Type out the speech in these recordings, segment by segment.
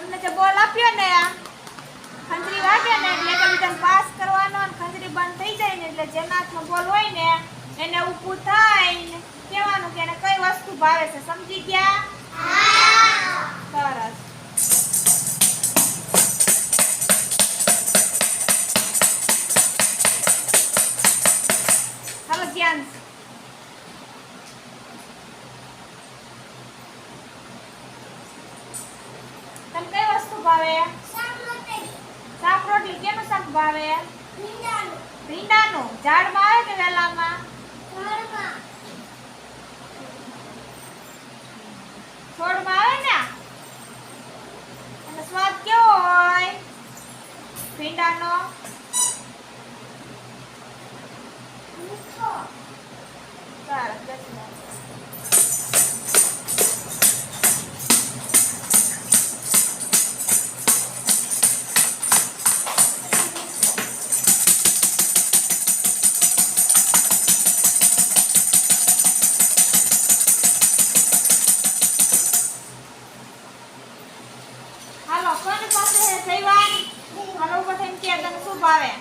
તમને જે બોલ આપ્યો ને ખંજરી વાગે ને એટલે એકબીજાને પાસ કરવાનો અને ખંજરી બંધ થઈ જાય ને એટલે જેના હાથમાં બોલ હોય ને એને ઊભું થાય ને કહેવાનું કે એને કઈ વસ્તુ ભાવે છે. સમજી ગયા? સરસ. હાલો ધ્યાન. તને કઈ વસ્તુ ભાવે? શાક રોટલી. કેનું શાક ભાવે? ભીંડાનું. ઝાડમાં આવે કે વેલામાં? છોડમાં આવે ને. અને સ્વાદ કેવો હોય ભીંડાનો? સરસ. હાલો કોની પાસે છે જયવાન? હાલો ઉપર થઈને કે તને શું ભાવે?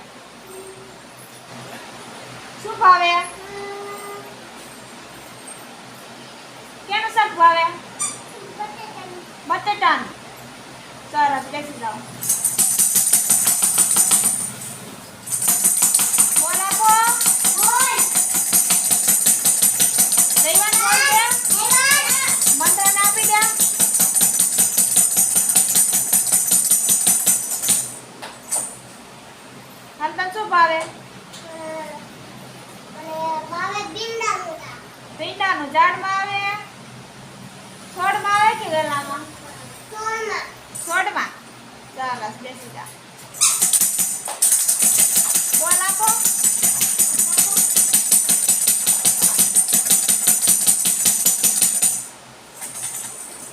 શું ભાવે? કેનું શાક ભાવે? બટેટાનું. સરસ. બેસી જાઓ. બોલ આપો. જયવાન બોલ છે. મંત્રને આપી દે. હાલ તને શું ભાવે? ભીંડાનું. ઝાડમાં આવે? છોડમાં આવે કે વેલામાં? છોડમાં. સરસ. બેસી જા. બોલ આપો.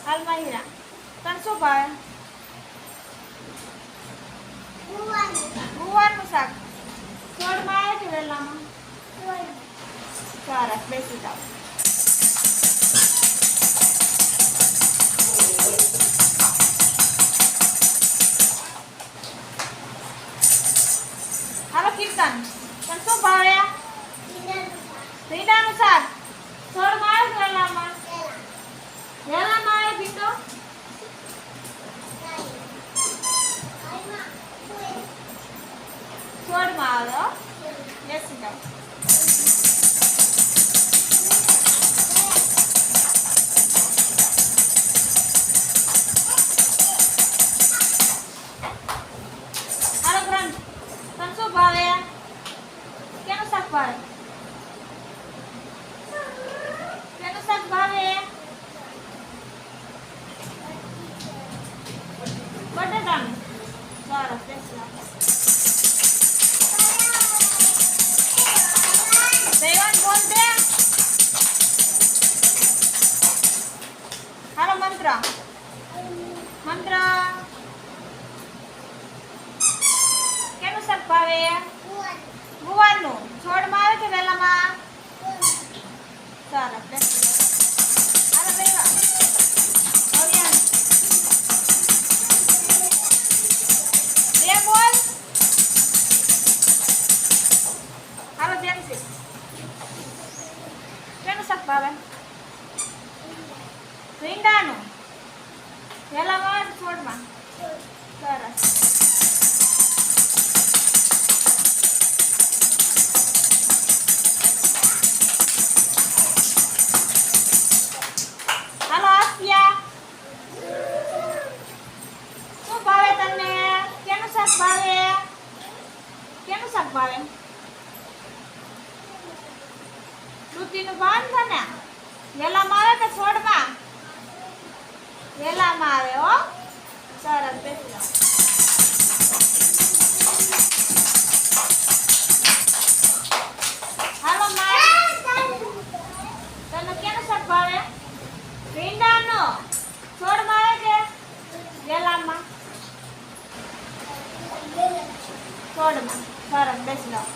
હાલ માહિરા તને શું ભાવે? ગુવારનું શાક. છોડમાં આવે કે વેલામાં? સરસ. બેસી જાઓ. હાલો કીર્તન તને શું ભાવે? ભીંડાનું શાક. છોડમાં આવે કે વેલામાં? વેલામાં આવે ભીંડો? છોડમાં આવે. હો. બેસી જાઓ. હાલો ગ્રંથ તને શું ભાવે? કેનું શાક ભાવે? કેનું શાક ભાવે? બટાટાનું. સરસ. બેસી જાઓ. જયવાન બોલ દે. હાલો મંત્ર. મંત્ર. કેનું શાક ભાવે? ગુવારનું. છોડમાં આવે કે વેલામાં? સરસ. બેસી જાઓ. હાલો જયવાન. અવિયાન. બે બોલ. હાલો જેમસી. કેનું શાક ભાવે? ભીંડાનું. વેલામાં છોડમાં? સરસ. હાલો આસિયા. શું ભાવે તને? કેનું શાક ભાવે? કેનું શાક ભાવે? દૂધીનું ભાન છે ને? વેલામાં આવે કે છોડમાં? વેલામાં આવે. હો. સરસ. બેસી જાઓ. હાલો માય તને કેનું શાક ભાવે? ભીંડાનો. છોડમાં આવે કે વેલામાં? છોડમાં. સરસ. બેસી જાઓ.